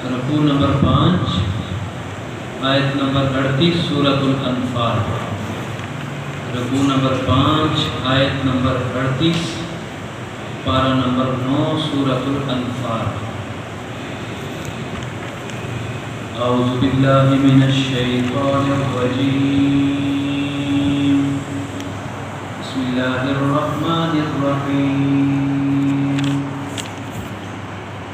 رکوع نمبر 5 آیت نمبر 38 سورۃ الانفال۔ رکوع نمبر 5 آیت نمبر 38 پارہ نمبر 9 سورۃ الانفال۔ اعوذ باللہ من الشیطان الرجیم، بسم اللہ الرحمن الرحیم۔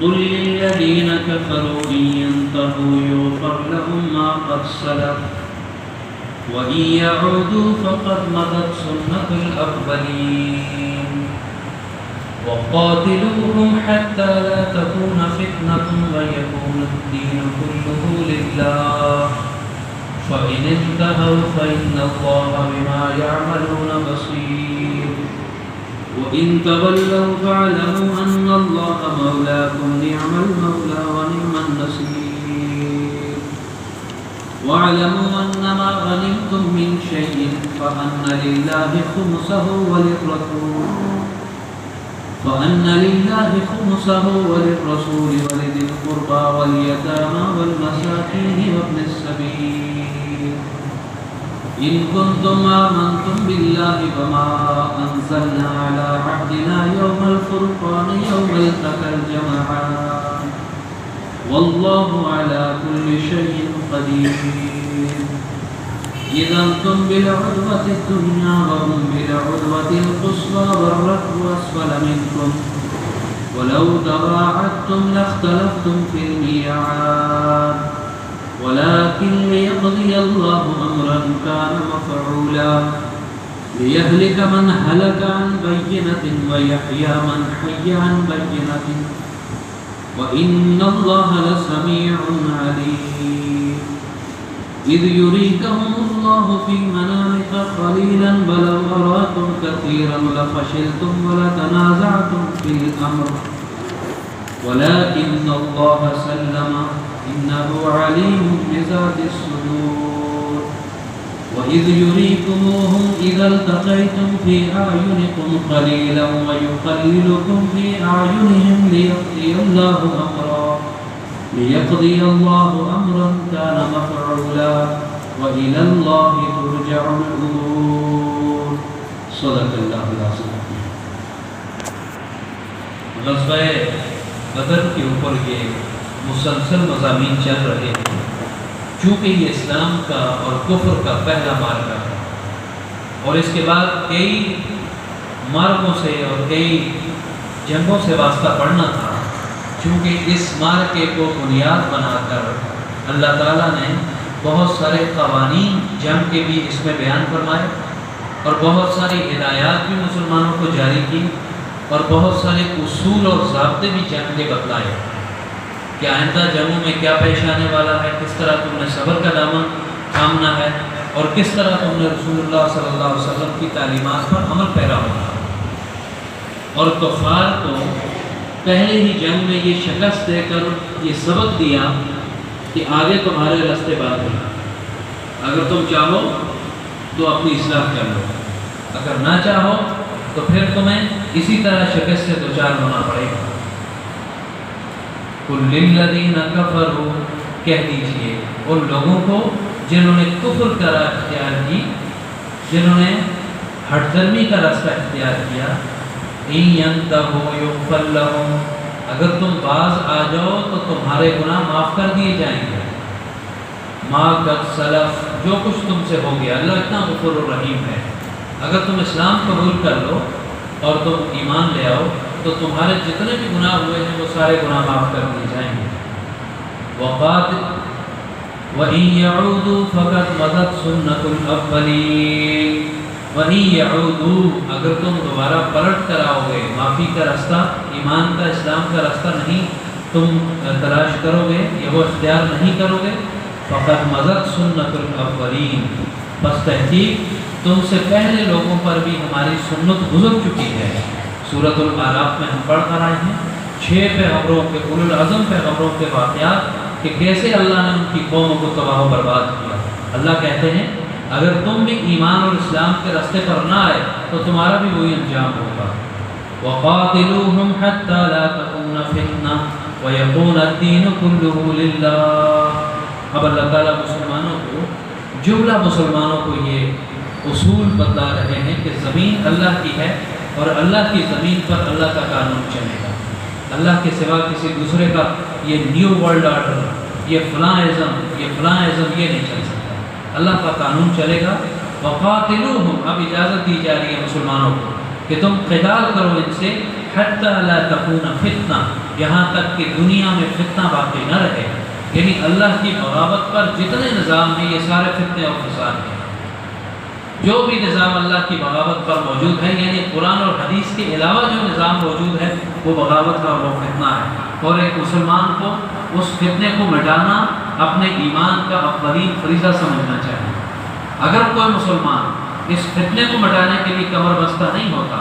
قل للذین کفروا ان ينتہوا یغفر لهم ما قد سلف وَإِن يَعُودُوا فَقَدْ مَضَتْ سُنَّةُ الْأَوَّلِينَ وَقَاتِلُوهُمْ حَتَّى لَا تَكُونَ فِتْنَةٌ وَيَكُونَ الدِّينُ كُلُّهُ لِلَّهِ فَإِنِ انتَهَوْا فَإِنَّ اللَّهَ بِمَا يَعْمَلُونَ بَصِيرٌ وَإِن تَوَلَّوْا فَاعْلَمُوا أَنَّ اللَّهَ مَوْلَاكُمْ نِعْمَ الْمَوْلَى وَنِعْمَ النَّصِيرُ وَاعْلَمُوا أَنَّمَا غَنِمْتُم مِّن شَيْءٍ فَأَنَّ لِلَّهِ خُمُسَهُ وَلِلرَّسُولِ وَلِذِي الْقُرْبَى وَالْيَتَامَى وَالْمَسَاكِينِ وَابْنِ السَّبِيلِ إِن كُنتُمْ آمَنتُم بِاللَّهِ وَمَا أَنزَلْنَا عَلَىٰ عَبْدِنَا يَوْمَ الْفُرْقَانِ يَوْمَ الْتَقَى الْجَمْعَانِ وَاللَّهُ عَلَىٰ كُلِّ شَيْءٍ قدير إذا أنتم بالعدوة الدنيا وهم بالعدوة القصوى والركب أسفل منكم ولو تواعدتم لاختلفتم في الميعاد ولكن ليقضي الله أمرا كان مفعولا ليهلك من هلك عن بينة ويحيى من حي عن بينة وَإِنَّ اللَّهَ لَسَمِيعٌ عَلِيمٌ إِذْ يُرِيكَهُمُ اللَّهُ فِي مَنَامِكَ قَلِيلًا وَلَوْ أَرَاكُمْ كَثِيرًا لَفَشِلْتُمْ وَلَتَنَازَعْتُمْ فِي الْأَمْرِ وَلَكِنَّ اللَّهَ سَلَّمَ إِنَّهُ عَلِيمٌ بِذَاتِ الصُّدُورِ وَإِذْ يُرِيكُمُوهُمْ إِذَا الْتَقَيْتُمْ فِي أَعْيُنِكُمْ قَلِيلًا وَيُقَلِّلُكُمْ فِي أَعْيُنِهِمْ لِيَقْضِيَ اللَّهُ أَمْرًا كَانَ مَفْعُولًا وَإِلَى اللَّهِ تُرْجَعُ الْأُمُورُ۔ صدق اللہ العظیم۔ غزوہ بدر کے اوپر یہ مسلسل مضامین چل رہے ہیں، چونکہ یہ اسلام کا اور کفر کا پہلا معرکہ ہے، اور اس کے بعد کئی معرکوں سے اور کئی جنگوں سے واسطہ پڑنا تھا، چونکہ اس معرکے کو بنیاد بنا کر اللہ تعالیٰ نے بہت سارے قوانین جنگ کے بھی اس میں بیان فرمائے اور بہت ساری ہدایات بھی مسلمانوں کو جاری کی اور بہت سارے اصول اور ضابطے بھی جنگ کے بتلائے کہ آئندہ جنگوں میں کیا پیش آنے والا ہے، کس طرح تم نے صبر کا دامن تھامنا ہے اور کس طرح تم نے رسول اللہ صلی اللہ علیہ وسلم کی تعلیمات پر عمل پیرا ہونا ہے۔ اور کفار کو پہلے ہی جنگ میں یہ شکست دے کر یہ سبق دیا کہ آگے تمہارے راستے باقی ہیں، اگر تم چاہو تو اپنی اصلاح کر لو، اگر نہ چاہو تو پھر تمہیں اسی طرح شکست سے دوچار ہونا پڑے گا۔ قُلْ لِلَّذِينَ كَفَرُوا، کہہ دیجئے ان لوگوں کو جنہوں نے کفر کا راہ اختیار کی، جنہوں نے ہٹ درمی کا راستہ اختیار کیا، إِن يَنْتَهُوا يُغْفَرْ لَهُمْ، اگر تم باز آ جاؤ تو تمہارے گناہ معاف کر دیے جائیں گے۔ مَا قَدْ سَلَفَ، جو کچھ تم سے ہو گیا، اللہ اتنا غفور الرحیم ہے، اگر تم اسلام قبول کر لو اور تم ایمان لے آؤ تو تمہارے جتنے بھی گناہ ہوئے ہیں وہ سارے گناہ معاف کر دیے جائیں گے۔ وَإِن يَعُودُوا فَقَدْ مَضَتْ سُنَّةُ الْأَوَّلِينَ، وَإِن يَعُودُوا، اگر تم دوبارہ پلٹ کر آؤ گے، معافی کا راستہ، ایمان کا، اسلام کا راستہ نہیں تم تلاش کرو گے یا وہ اختیار نہیں کرو گے، فَقَدْ مَضَتْ سُنَّةُ الْأَوَّلِينَ، بس تحقیق تم سے پہلے لوگوں پر بھی ہماری سنت گزر چکی ہے۔ سورۃ الاعراف میں ہم پڑھ کر آئے ہیں 6 پیغمبروں کے، اولو العزم پیغمبروں کے واقعات کہ کیسے اللہ نے ان کی قوموں کو تباہ و برباد کیا۔ اللہ کہتے ہیں اگر تم بھی ایمان اور اسلام کے راستے پر نہ آئے تو تمہارا بھی وہی انجام ہوگا۔ وَقَاتِلُوهُمْ حَتَّى لَا تَكُونَ فِتْنَةٌ، وَيَكُونَ الدِّينُ كُلُّهُ لِلَّهِ۔ اب اللہ تعالیٰ مسلمانوں کو، جملہ مسلمانوں کو یہ اصول بتلا رہے ہیں کہ زمین اللہ کی ہے اور اللہ کی زمین پر اللہ کا قانون چلے گا۔ اللہ کے سوا کسی دوسرے کا یہ نیو ورلڈ آرڈر، یہ فلاں ازم، یہ نہیں چل سکتا۔ اللہ کا قانون چلے گا۔ وَقَاتِلُوهُمْ، اب اجازت دی جا رہی ہے مسلمانوں کو کہ تم قتال کرو ان سے، حَتَّى لَا تَكُونَ فِتْنَةٌ، یہاں تک کہ دنیا میں فتنہ باقی نہ رہے۔ یعنی اللہ کی بغاوت پر جتنے نظام ہیں یہ سارے فتنے اور فساد ہیں۔ جو بھی نظام اللہ کی بغاوت پر موجود ہے، یعنی قرآن اور حدیث کے علاوہ جو نظام موجود ہے وہ بغاوت کا، وہ فتنہ ہے۔ اور ایک مسلمان کو اس فتنے کو مٹانا اپنے ایمان کا افضل فریضہ سمجھنا چاہیے۔ اگر کوئی مسلمان اس فتنے کو مٹانے کے لیے کمر بستہ نہیں ہوتا،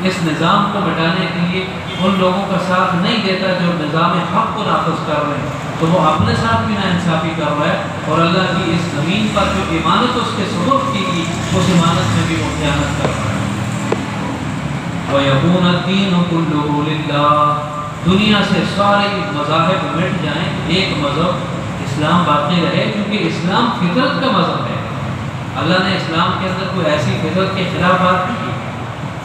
اس نظام کو مٹانے کے لیے ان لوگوں کا ساتھ نہیں دیتا جو نظام حق کو نافذ کر رہے ہیں، تو وہ اپنے ساتھ بھی ناانصافی کر رہا ہے، اور اللہ کی اس زمین پر جو امانت اس کے سبب کی گئی اس امانت میں بھی وہ خیانت کر رہا ہے۔ وَيَكُونَ الدِّينُ كُلُّهُ لِلَّهِ، دنیا سے سارے مذاہب مٹ جائیں، ایک مذہب اسلام باقی رہے، کیونکہ اسلام فطرت کا مذہب ہے۔ اللہ نے اسلام کے اندر کوئی ایسی فطرت کے خلاف بات نہیں کی۔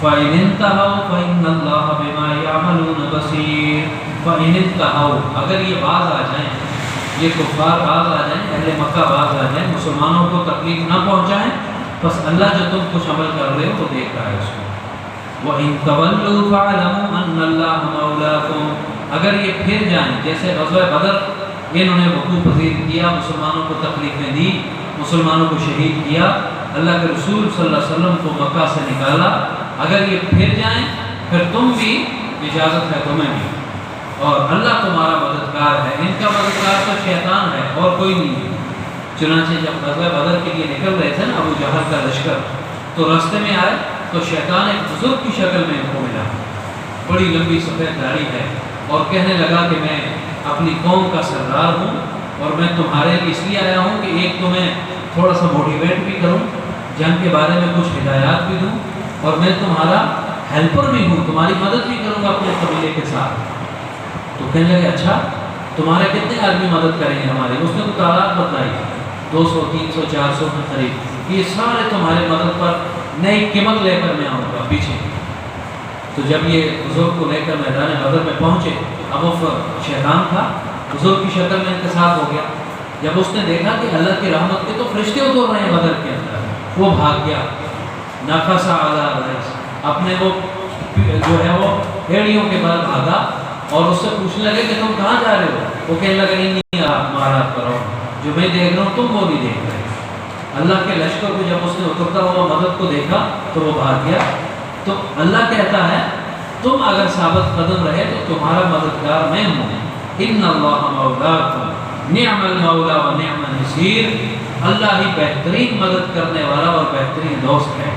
فَإِنِ انْتَهَوْا فَإِنَّ اللَّهَ بِمَا يَعْمَلُونَ بَصِيرٌ۔ فَإِنِ انْتَهَوْا، اگر یہ باز آ جائیں، یہ کفار باز آ جائیں، اہل مکہ باز آ جائیں، مسلمانوں کو تکلیف نہ پہنچائیں، بس اللہ جو تم کچھ عمل کر رہے ہو وہ دیکھ رہا ہے اس کو۔ وَإِن تَوَلُّوا فَاعْلَمُوا أَنَّ اللَّهَ مَوْلَاكُمْ، اگر یہ پھر جائیں، جیسے غزوہ بدر انہوں نے وقوع پذیر کیا، مسلمانوں کو تکلیفیں دی، مسلمانوں کو شہید کیا، اللہ کے رسول صلی اللہ علیہ وسلم کو مکہ سے نکالا، اگر یہ پھر جائیں پھر تم بھی، اجازت ہے تمہیں بھی، اور اللہ تمہارا مددگار ہے۔ ان کا مددگار تو شیطان ہے اور کوئی نہیں ہے۔ چنانچہ جب غزوہ بدر کے لیے نکل رہے تھے نا ابو جہل کا لشکر، تو راستے میں آئے تو شیطان ایک بزرگ کی شکل میں ان کو ملا، بڑی لمبی سفید داڑھی ہے، اور کہنے لگا کہ میں اپنی قوم کا سردار ہوں اور میں تمہارے لیے اس لیے آیا ہوں کہ ایک تمہیں تھوڑا سا موٹیویٹ بھی کروں، جنگ کے بارے میں کچھ ہدایات بھی دوں، اور میں تمہارا ہیلپر بھی ہوں، تمہاری مدد بھی کروں گا اپنے قبیلے کے ساتھ۔ تو کہنے لگے اچھا تمہارے کتنے آدمی مدد کریں گے ہماری؟ اس نے تو تعداد بتائی، 200 300 400 کے قریب، یہ سارے تمہارے مدد پر نئی قیمت لے کر میں آؤں گا پیچھے۔ تو جب یہ بزرگ کو لے کر میدان بدر میں پہنچے، اب وہ شیطان تھا، بزرگ کی شکل میں ان کے ساتھ ہو گیا۔ جب اس نے دیکھا کہ اللہ کی رحمت کے تو فرشتے اتر رہے ہیں بدر کے اندر، وہ بھاگ گیا، نفس علی الرئیس، اپنے وہ جو ہے وہ ہیڑیوں کے بعد بھاگا، اور اس سے پوچھنے لگے کہ تم کہاں جا رہے ہو؟ وہ کہنے لگے نہیں مہارات کرو، جو میں دیکھ رہا ہوں تم وہ نہیں دیکھ رہے۔ اللہ کے لشکر کو جب اس نے اترتا ہوا مدد کو دیکھا تو وہ بھاگ گیا۔ تو اللہ کہتا ہے تم اگر ثابت قدم رہے تو تمہارا مددگار میں ہوں۔ ان اللہ مولاکم نعم المولا و نعم النصیر، اللہ ہی بہترین مدد کرنے والا اور بہترین دوست ہے۔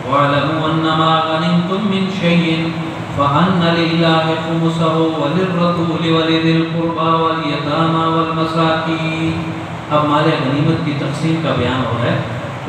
وَاعْلَمُوا أَنَّمَا غَنِمْتُم مِّن شَيْءٍ فَأَنَّ لِلَّهِ خُمُسَهُ وَلِلرَّسُولِ وَلِذِي الْقُرْبَىٰ وَالْيَتَامَىٰ وَالْمَسَاكِينِ۔ اب مال غنیمت کی تقسیم کا بیان ہو رہا ہے،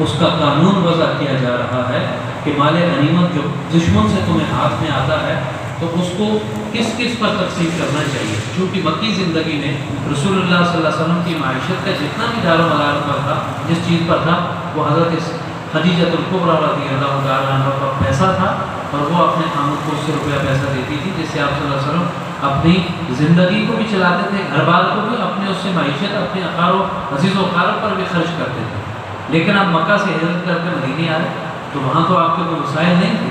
اس کا قانون وضع کیا جا رہا ہے کہ مال غنیمت جو دشمن سے تمہیں ہاتھ میں آتا ہے تو اس کو کس کس پر تقسیم کرنا چاہیے۔ چونکہ مکی زندگی میں رسول اللہ صلی اللہ علیہ وسلم کی معیشت کا جتنا بھی دار و مدار پر تھا، جس چیز پر تھا، وہ حضرت خدیجہ الکبریٰ رضی اللہ تعالیٰ عنہ کا پیسہ تھا، اور وہ اپنے خامد کو 100 روپیہ پیسہ دیتی تھی، جس سے آپ صلی اللہ علیہ وسلم اپنی زندگی کو بھی چلاتے تھے، گھر بار کو بھی، اپنے اس سے معیشت اپنے اقارب عزیز و اقارب پر بھی خرچ کرتے تھے۔ لیکن آپ مکہ سے ہجرت کر کے مدینے آئے تو وہاں تو آپ کے کوئی وسائل نہیں تھے،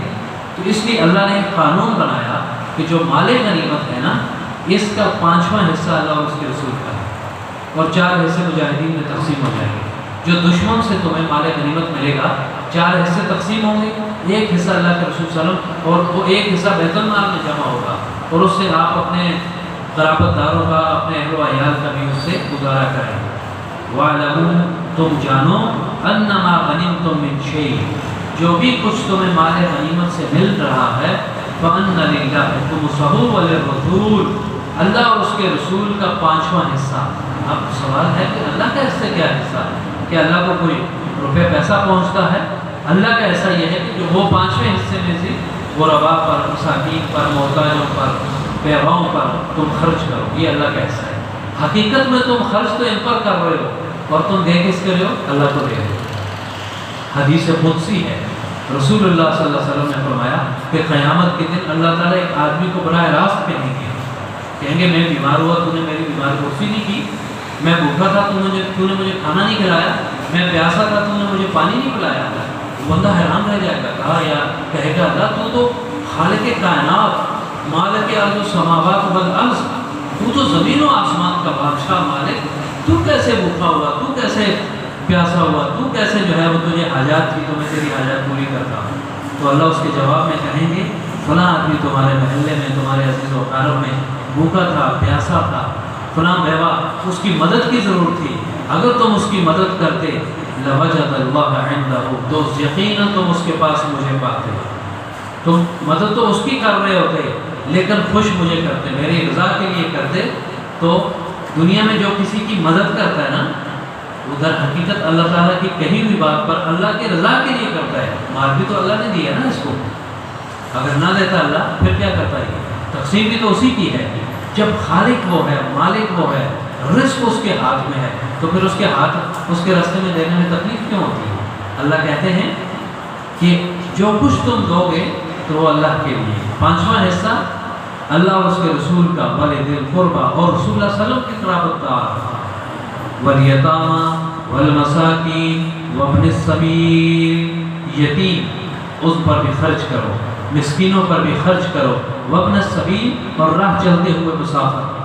تو اس لیے اللہ نے ایک قانون بنایا کہ جو مال غنیمت ہے نا، اس کا 5واں حصہ اللہ اور اس کے رسول کا ہے، اور 4 حصے مجاہدین میں تقسیم ہو جائیں گے۔ جو دشمن سے تمہیں مال غنیمت ملے گا 4 حصے تقسیم ہوں گے، 1 حصہ اللہ کے رسول صلی اللہ علیہ وسلم، اور وہ 1 حصہ بیت المال میں جمع ہوگا، اور اس سے آپ اپنے قرابت داروں کا، اپنے اہل و عیال کا بھی اس سے گزارا کریں۔ وَاعْلَمُوا، تم جانو، أَنَّمَا غَنِمْتُم مِّن شَيْءٍ، جو بھی کچھ تمہیں مال غنیمت سے مل رہا ہے، فَأَنَّ لِلَّهِ خُمُسَهُ وَلِلرَّسُولِ، اللہ اور اس کے رسول کا 5واں حصہ۔ اب سوال ہے کہ اللہ کا حصہ کیا حصہ؟ کیا اللہ کو کوئی روپے پیسہ پہنچتا ہے؟ اللہ کا ایسا یہ ہے کہ جو وہ 5ویں حصے میں سے غرباء پر، مساکین پر، محتاجوں پر، بیواؤں پر تم خرچ کرو، یہ اللہ کا حصہ ہے۔ حقیقت میں تم خرچ تو ان پر کر رہے ہو اور تم دے کس کے رہے ہو؟ اللہ کو دے رہے ہو۔ حدیث قدسی ہے، رسول اللہ صلی اللہ علیہ وسلم نے فرمایا کہ قیامت کے دن اللہ تعالیٰ ایک آدمی کو براہ راست کہیں گے، کہیں گے میں بیمار ہوا، تو نے میری بیماری پرسی نہیں کی، میں بھوکا تھا، تو نے مجھے کھانا نہیں کھلایا، میں پیاسا تھا، تو نے مجھے پانی نہیں پلایا۔ بندہ حیران رہ جائے گا، کہا یا کہے گا اللہ تو خالق کائنات، مالک ارض و سماوات والارض، تو تو زمین و آسمان کا بادشاہ مالک، تو کیسے بھوکا ہوا، تو کیسے پیاسا ہوا، تو کیسے جو ہے وہ تجھے حاجات تھی تو میں تیری حاجات پوری کرتا ہوں۔ تو اللہ اس کے جواب میں کہیں گے فلاں آدمی تمہارے محلے میں، تمہارے عزیز و اقارب میں بھوکا تھا، پیاسا تھا، فلاں بیوہ اس کی مدد کی ضرورت تھی، اگر تم اس کی مدد کرتے لوجد اللہ عندہ، تو یقیناً تم اس کے پاس مجھے پاتے، تم مدد تو اس کی کر رہے ہوتے لیکن خوش مجھے کرتے، میری رضا کے لیے کرتے۔ تو دنیا میں جو کسی کی مدد کرتا ہے نا، ادھر حقیقت اللہ تعالیٰ کی کہی ہوئی بات پر اللہ کی رضا کے لیے کرتا ہے۔ مال بھی تو اللہ نے دیا نا اس کو، اگر نہ دیتا اللہ پھر کیا کرتا ہے؟ تقسیم بھی تو اسی کی ہے۔ جب خالق وہ ہے، مالک وہ ہے، رزق اس کے ہاتھ میں ہے، تو پھر اس کے ہاتھ اس کے راستے میں دینے میں تکلیف کیوں ہوتی ہے؟ اللہ کہتے ہیں کہ جو کچھ تم دو گے تو وہ اللہ کے لیے۔ پانچواں حصہ اللہ اور اس کے رسول کا، والذی القربى اور رسول اللہ صلی اللہ علیہ وسلم کی قرابت دار، والیتامى والمساکین وابن السبیل، یتیم اس پر بھی خرچ کرو، مسکینوں پر بھی خرچ کرو، وابن السبیل اور راہ چلتے ہوئے مسافر۔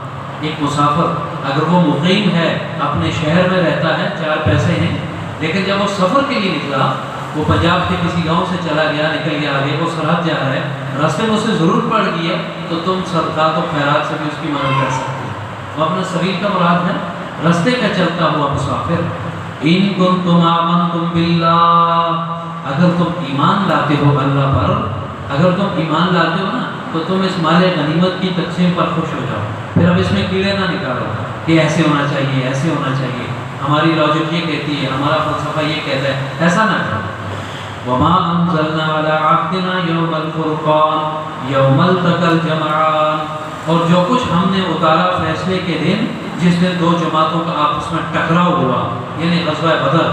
ایک مسافر اگر وہ مقیم ہے، اپنے شہر میں رہتا ہے، 4 پیسے ہیں، لیکن جب وہ سفر کے لیے نکلا، وہ پنجاب کے کسی گاؤں سے چلا گیا، نکل گیا آگے، وہ سرحد جا رہا ہے، راستے میں اسے ضرورت پڑ گئی ہے، تو تم صدقات و خیرات سے بھی اس کی مدد کر سکتے ہو۔ وہ اپنا سبیل کا مراد ہے راستے کا چلتا ہوا مسافر۔ ان کنتم آمنتم باللہ، اگر تم ایمان لاتے ہو اللہ پر، اگر تم ایمان لاتے ہو نا، تو تم اس مال غنیمت کی تقسیم پر خوش ہو جاؤ۔ پھر اب اس میں کیڑے نہ نکالو کہ ایسے ہونا چاہیے، ایسے ہونا چاہیے، ہماری لاجک یہ کہتی ہے، ہمارا فلسفہ یہ کہتا ہے، ایسا نہ کرو۔ وما انزلنا على عبدنا يوم الفرقان يوم التقى الجمعان، اور جو کچھ ہم نے اتارا فیصلے کے دن، جس دن 2 جماعتوں کا آپس میں ٹکراؤ ہوا، یعنی غزوہ بدر۔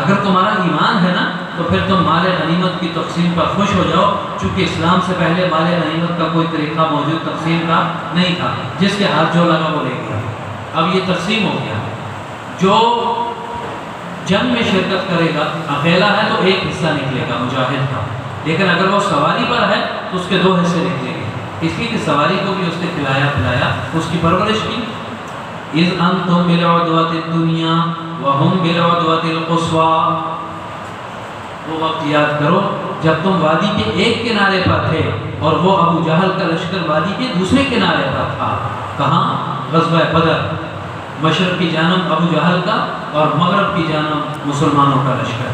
اگر تمہارا ایمان ہے نا، تو پھر تم مال غنیمت کی تقسیم پر خوش ہو جاؤ، چونکہ اسلام سے پہلے مال غنیمت کا کوئی طریقہ موجود تقسیم کا نہیں تھا، جس کے ہاتھ جو لگا وہ لے گیا۔ اب یہ تقسیم ہو گیا، جو جنگ میں شرکت کرے گا اکیلا ہے تو ایک حصہ نکلے گا مجاہد کا، لیکن اگر وہ سواری پر ہے تو اس کے 2 حصے نکلیں گے، اس لیے کہ سواری کو بھی اس نے کھلایا پلایا، اس کی پرورش کی۔ اذ انتم بالعدوۃ الدنیا وهم بالعدوۃ القصوى، وہ وقت یاد کرو جب تم وادی کے ایک کنارے پر تھے اور وہ ابو جہل کا لشکر وادی کے دوسرے کنارے پر تھا۔ کہاں؟ غزوہ بدر، مشرق کی جانب ابو جہل کا اور مغرب کی جانب مسلمانوں کا لشکر۔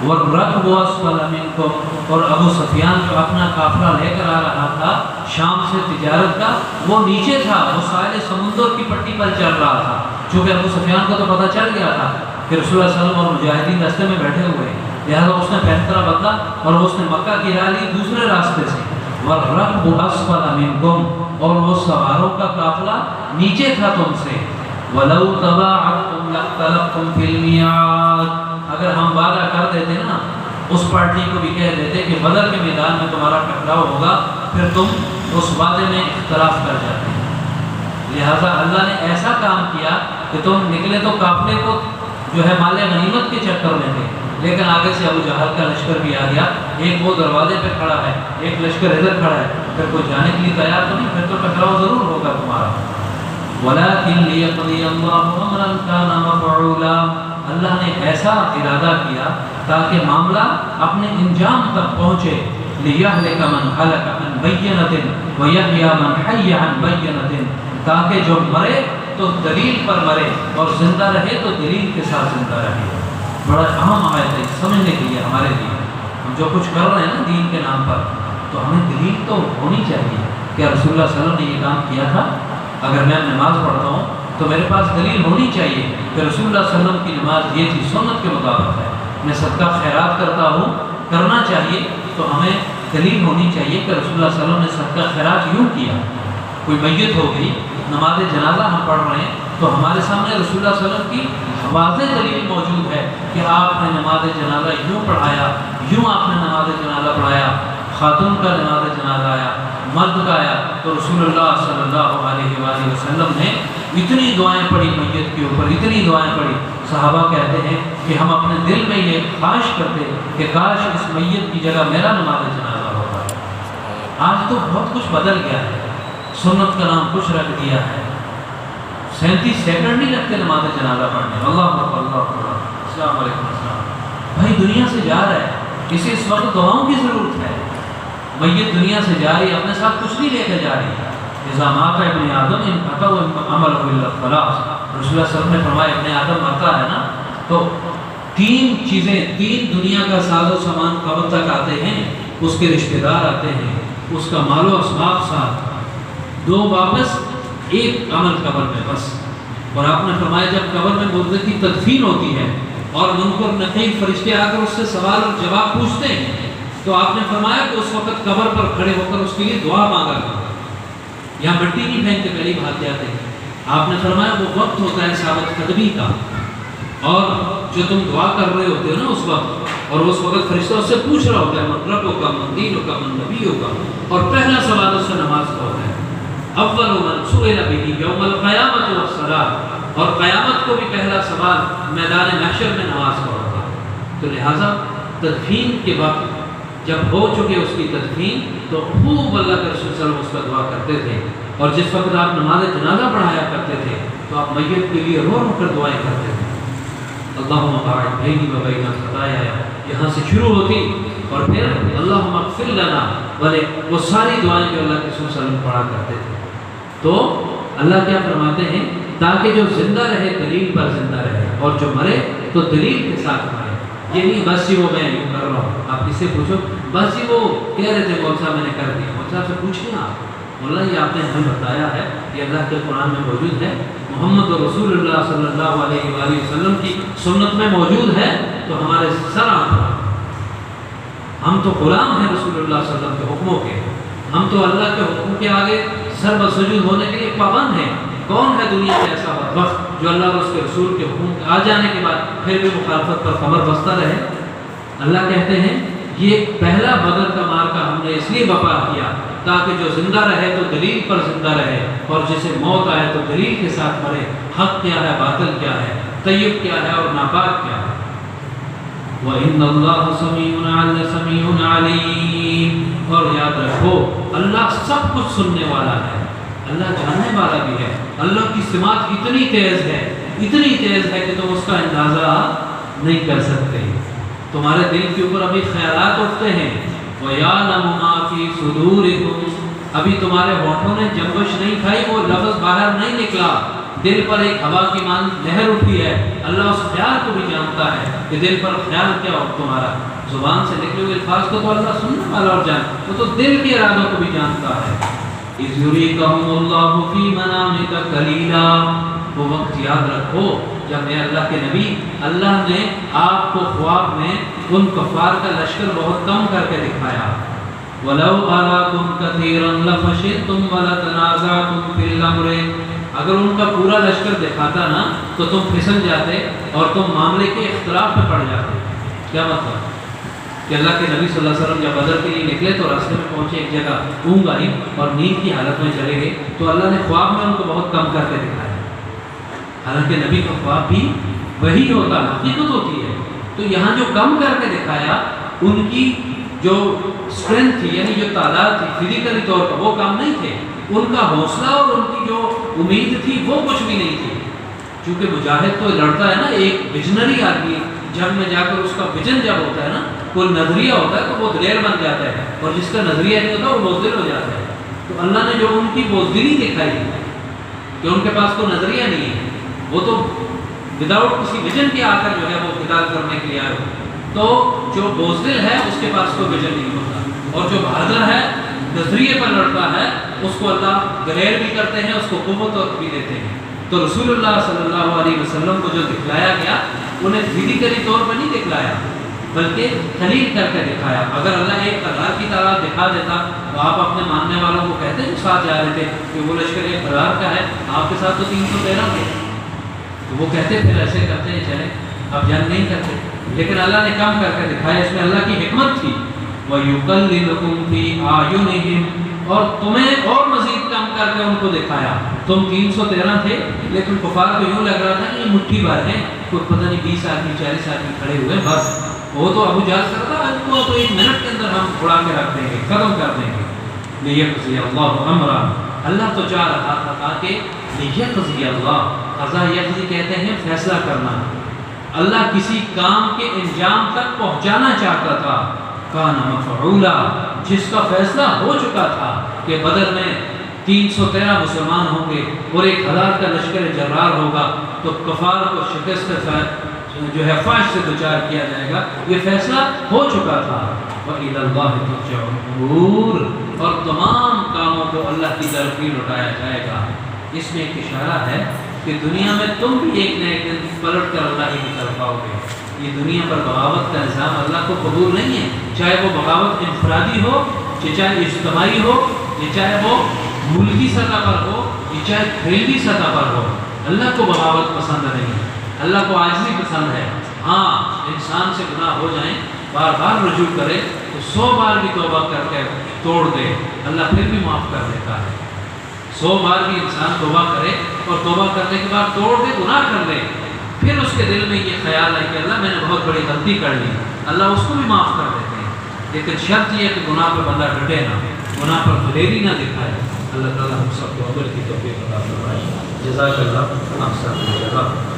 وَالرَّكْبُ أَسْفَلَ مِنكُمْ، اور ابو سفیان جو اپنا قافلہ لے کر آ رہا تھا شام سے تجارت کا، وہ نیچے تھا، وہ ساحل سمندر کی پٹی پر چل رہا تھا، چونکہ ابو سفیان کو تو پتہ چل گیا تھا کہ رسول اللہ صلی اللہ علیہ وسلم اور مجاہدین راستے میں بیٹھے ہوئے ہیں، لہٰذا اس نے فیصلہ بدلا اور اس نے مکہ کی راہ لی دوسرے راستے سے۔ وَالرَّكْبُ أَسْفَلَ مِنكُمْ، اور وہ سواروں کا قافلہ نیچے تھا تم سے۔ وَلَوْ تَبَاعَدْتُمْ لَاخْتَلَفْتُمْ فِي الْمِيعَادِ، اگر ہم وعدہ کر دیتے نا، اس پارٹی کو بھی کہہ دیتے کہ بدر کے میدان میں تمہارا ٹکراؤ ہوگا، پھر تم اس وعدے میں اختلاف کر جاتے ہیں۔ لہٰذا اللہ نے ایسا کام کیا کہ تم نکلے تو قافلے کو جو ہے مال غنیمت کے چکر میں تھے، لیکن آگے سے ابو جہل کا لشکر بھی آ گیا، ایک وہ دروازے پہ کھڑا ہے، ایک لشکر ادھر کھڑا ہے، پھر کوئی جانے کے لیے تیار تو نہیں، پھر تو ٹکراؤ ضرور ہوگا تمہارا۔ وَلَٰكِن لِيَقْضِيَ اللَّهُ أَمْرًا كَانَ مَفْعُولًا، اللہ نے ایسا ارادہ کیا تاکہ معاملہ اپنے انجام تک پہنچے۔ لِيَهْلِكَ مَنْ هَلَكَ عَنْ بَيِّنَةٍ وَيَحْيَىٰ مَنْ حَيَّ عَنْ بَيِّنَةٍ، تاکہ جو مرے تو دلیل پر مرے اور زندہ رہے تو دلیل کے ساتھ زندہ رہے۔ بڑا اہم آیت ہے سمجھنے کے لیے ہمارے لیے، ہم جو کچھ کر رہے ہیں نا دین کے نام پر، تو ہمیں دلیل تو ہونی چاہیے کہ رسول اللہ صلی اللہ علیہ وسلم نے یہ کام کیا تھا۔ اگر میں نماز پڑھتا ہوں تو میرے پاس دلیل ہونی چاہیے کہ رسول اللہ صلی اللہ علیہ وسلم کی نماز یہ تھی، سنت کے مطابق ہے۔ میں صدقہ خیرات کرتا ہوں، کرنا چاہیے، تو ہمیں دلیل ہونی چاہیے کہ رسول اللہ صلی اللہ علیہ وسلم نے صدقہ خیرات یوں کیا۔ کوئی میت ہو گئی، نماز جنازہ ہم پڑھ رہے ہیں تو ہمارے سامنے رسول اللہ صلی اللہ علیہ وسلم کی واضح دلیل موجود ہے کہ آپ نے نماز جنازہ یوں پڑھایا، یوں آپ نے نماز جنازہ پڑھایا، خاتون کا نماز جنازہ آیا، مرد کا آیا، تو رسول اللہ صلی اللہ علیہ وآلہ وسلم نے اتنی دعائیں پڑھی میت کے اوپر، اتنی دعائیں پڑھی، صحابہ کہتے ہیں کہ ہم اپنے دل میں یہ خواہش کرتے کہ کاش اس میت کی جگہ میرا نماز جنازہ ہوتا ہے۔ آج تو بہت کچھ بدل گیا ہے، سنت کا نام کچھ رکھ دیا ہے، 37 سیکنڈ نہیں لگتے نماز جنازہ پڑھنے۔ اللہ اکبر، اللہ اکبر، السلام علیکم، السلام۔ بھائی دنیا سے جا رہا ہے، اسے اس وقت دعاؤں کی ضرورت ہے۔ میت دنیا سے جا رہی ہے، اپنے ساتھ کچھ نہیں لے کے جا رہی ہے۔ اذا مات ابن آدم انقطع عملہ الا الثلاث، رسول اللہ صلی اللہ علیہ وسلم نے فرمایا ابن آدم مرتا ہے نا تو 3 چیزیں، 3 دنیا کا ساز و سامان قبر تک آتے ہیں، اس کے رشتہ دار آتے ہیں، اس کا مال و اسباب ساتھ، 2 واپس، 1 عمل قبر میں بس۔ اور آپ نے فرمایا جب قبر میں مردے کی تدفین ہوتی ہے اور منکر نقیر فرشتے آ کر اس سے سوال اور جواب پوچھتے ہیں تو آپ نے فرمایا کہ اس وقت قبر پر کھڑے ہو کر اس کے لیے دعا مانگا کرو، یہاں مٹی نہیں پھینک کے پہلے بھاگ جاتے ہیں۔ آپ نے فرمایا وہ وقت ہوتا ہے ثابت قدمی کا، اور جو تم دعا کر رہے ہوتے ہو نا اس وقت، اور اس وقت فرشتہ اس سے پوچھ رہا ہوتا ہے من ربک کا، من دینک کا، من نبیک کا، اور پہلا سوال اس سے نماز کا ہوتا ہے۔ اول من سئل به یوم القیامۃ والصلاۃ، اور قیامت کو بھی پہلا سوال میدان محشر میں نماز کا ہوتا ہے۔ تو لہٰذا تدفین کے وقت جب ہو چکے اس کی تدفین تو خوب اللہ کے رسول صلی اللہ علیہ وسلم اس کا دعا کرتے تھے، اور جس وقت آپ نماز جنازہ پڑھایا کرتے تھے تو آپ میت کے لیے رو رو کر دعائیں کرتے تھے۔ اللہم باعد بینی و بین خطایا، یہاں سے شروع ہوتی، اور پھر اللہم اغفر لنا، بلے وہ ساری دعائیں جو اللہ کے رسول صلی اللہ علیہ وسلم پڑھا کرتے تھے۔ تو اللہ کیا فرماتے ہیں تاکہ جو زندہ رہے دلیل پر زندہ رہے، اور جو مرے تو دلیل کے ساتھ مرے۔ یہ نہیں بس ہی وہ میں یوں کر رہا ہوں، آپ کس سے پوچھو بس ہی وہ کہہ رہے تھے کون سا میں نے کر دیا، کون سا سے پوچھیں آپ، مولا یہ آپ نے ہمیں بتایا ہے، یہ اللہ کے قرآن میں موجود ہے، محمد رسول اللہ صلی اللہ علیہ وآلہ وسلم کی سنت میں موجود ہے، تو ہمارے سر آنکھ، ہم تو غلام ہیں رسول اللہ صلی اللہ علیہ وسلم کے حکموں کے، ہم تو اللہ کے حکم کے آگے سر بسجود ہونے کے لیے پابند ہیں۔ کون ہے دنیا میں ایسا وقت جو اللہ اور اس کے رسول کے حکم آ جانے کے بعد پھر بھی مخالفت پر خبر بستہ رہے؟ اللہ کہتے ہیں یہ پہلا بدر کا مارکا ہم نے اس لیے برپا کیا تاکہ جو زندہ رہے تو دلیل پر زندہ رہے، اور جسے موت آئے تو دلیل کے ساتھ مرے۔ حق کیا ہے، باطل کیا ہے، طیب کیا ہے اور ناپاک کیا ہے۔ وَإِنَّ اللَّهَ سَمِيعٌ عَلِيمٌ، اور یاد رکھو اللہ سب کچھ سننے والا ہے، اللہ جاننے والا بھی ہے۔ اللہ کی سماعت اتنی تیز ہے، اتنی تیز ہے کہ تم اس کا اندازہ نہیں کر سکتے۔ تمہارے دل کے اوپر ابھی خیالات اٹھتے ہیں، وَيَعْلَمُ مَا فِي صُدُورِكُمْ، ابھی تمہارے ہونٹوں نے جنبش نہیں کھائی، وہ لفظ باہر نہیں نکلا، دل پر ایک ہوا کی مان لہر اٹھی ہے، اللہ اس خیال کو بھی جانتا ہے کہ دل پر خیال کیا ہو تمہارا۔ زبان سے نکلے ہوئے الفاظ کو تو اللہ سننے والا اور جانتا، وہ تو دل کے ارادوں کو بھی جانتا ہے۔ اِذْ يُرِيكَهُمُ اللَّهُ فِي مَنَامِكَ قَلِيلًا، وہ وقت یاد رکھو جب اے اللہ کے نبی اللہ نے آپ کو خواب میں ان کفار کا لشکر بہت کم کر کے دکھایا۔ وَلَوْ أَرَاكُمْ كَثِيرًا لَفَشِلْتُمْ وَلَتَنَازَعْتُمْ فِي الْأَمْرِ، اگر ان کا پورا لشکر دکھاتا نا تو تم پھسل جاتے اور تم معاملے کے اختلاف میں پڑ جاتے۔ کیا مطلب کہ اللہ کے نبی صلی اللہ علیہ وسلم جب بدر کے لیے نکلے تو راستے میں پہنچے ایک جگہ، اونگ آئی اور نیند کی حالت میں چلے گئے، تو اللہ نے خواب میں ان کو بہت کم کر کے دکھایا۔ حالانکہ نبی کا خواب بھی وہی ہوتا، حقیقت ہوتی ہے۔ تو یہاں جو کم کر کے دکھایا، ان کی جو اسٹرینتھ تھی، یعنی جو تعداد تھی فزیکلی طور پر، وہ کم نہیں تھے، ان کا حوصلہ اور ان کی جو امید تھی وہ کچھ بھی نہیں تھی۔ چونکہ مجاہد تو لڑتا ہے نا، ایک ویژنری آدمی جنگ میں جا کر اس کا ویژن جب ہوتا ہے نا، کوئی نظریہ ہوتا ہے تو وہ دلیر بن جاتا ہے، اور جس کا نظریہ نہیں ہوتا وہ بزدل ہو جاتا ہے۔ تو اللہ نے جو ان کی بزدلی دکھائی کہ ان کے پاس کوئی نظریہ نہیں ہے، وہ تو وداؤٹ کسی ویژن کے آ کر جو ہے وہ قتال کرنے کے لیے آئے ہو، تو جو بزدل ہے اس کے پاس کوئی ویژن نہیں ہوتا، اور جو بہادر ہے نظریے پر لڑتا ہے اس کو اللہ دلیر بھی کرتے ہیں، اس کو قوت بھی دیتے ہیں۔ تو رسول اللہ صلی اللہ علیہ وسلم کو جو دکھلایا گیا انہیں فزیکلی طور پر نہیں دکھلایا بلکہ خلیل کر کے دکھایا۔ اگر اللہ 1000 کی تعداد دکھا دیتا تو آپ اپنے ماننے والوں کو کہتے جو ساتھ جا رہے تھے کہ وہ لشکر 1000 کا ہے، آپ کے ساتھ تو 313 تھے، تو وہ کہتے پھر ایسے کرتے ہیں چلے اب جنگ نہیں کرتے، لیکن اللہ نے کم کر کے دکھایا، اس میں اللہ کی حکمت تھی۔ وَيُقَلِّلُكُمْ فِي أَعْيُنِهِمْ، اور تمہیں اور مزید کم کر کے ان کو دکھایا۔ تم 313 تھے، لیکن کفار کو یوں لگ رہا تھا کہ یہ مٹھی بھر ہیں، کوئی پتہ نہیں 20 آدمی 40 آدمی کھڑے ہوئے بس، وہ تو ابو جہل سے کہا ان کو تو 1 منٹ کے اندر ہم اڑا کے رکھ دیں گے، ختم کر دیں گے۔ لِيَقْضِيَ اللَّهُ أَمْرًا، اللہ تو چاہ رہا تھا تاکہ لِيَقْضِيَ اللَّهُ، قضا یقضی کہتے ہیں فیصلہ کرنا، اللہ کسی کام کے انجام تک پہنچانا چاہتا تھا، کان مفعولا، جس کا فیصلہ ہو چکا تھا کہ بدر میں 313 مسلمان ہوں گے اور 1000 کا لشکر جرار ہوگا، تو کفار کو شکست جو ہے فاش سے دوچار کیا جائے گا، یہ فیصلہ ہو چکا تھا۔ وَإِلَى اللَّهِ تُرْجَعُ الْأُمُورُ، اور تمام کاموں کو اللہ کی طرف ہی لوٹایا جائے گا۔ اس میں ایک اشارہ ہے کہ دنیا میں تم بھی ایک نہ ایک دن پلٹ کر اللہ ہی کی طرف آؤ گے۔ یہ دنیا پر بغاوت کا نظام اللہ کو قبول نہیں ہے، چاہے وہ بغاوت انفرادی ہو، چاہے اجتماعی ہو، چاہے وہ ملکی سطح پر ہو، چاہے کھیلی سطح پر ہو، اللہ کو بغاوت پسند نہیں ہے، اللہ کو عاجزی پسند ہے۔ ہاں انسان سے گناہ ہو جائیں، بار بار رجوع کرے تو 100 بار بھی توبہ کر کے توڑ دے، اللہ پھر بھی معاف کر دیتا ہے۔ 100 بار بھی انسان توبہ کرے اور توبہ کرنے کے بعد توڑ دے، گناہ کر لے، پھر اس کے دل میں یہ خیال ہے کہ اللہ میں نے بہت بڑی غلطی کر لی، اللہ اس کو بھی معاف کر دیتے ہیں، لیکن شرط یہ ہے کہ گناہ پر بندہ ڈٹے نہ، گناہ پر دلیری نہ دکھائے۔ اللہ تعالیٰ ہم سب کو عمل کی توفیق عطا فرمائے۔ جزاک اللہ، آپ سب کو جزاک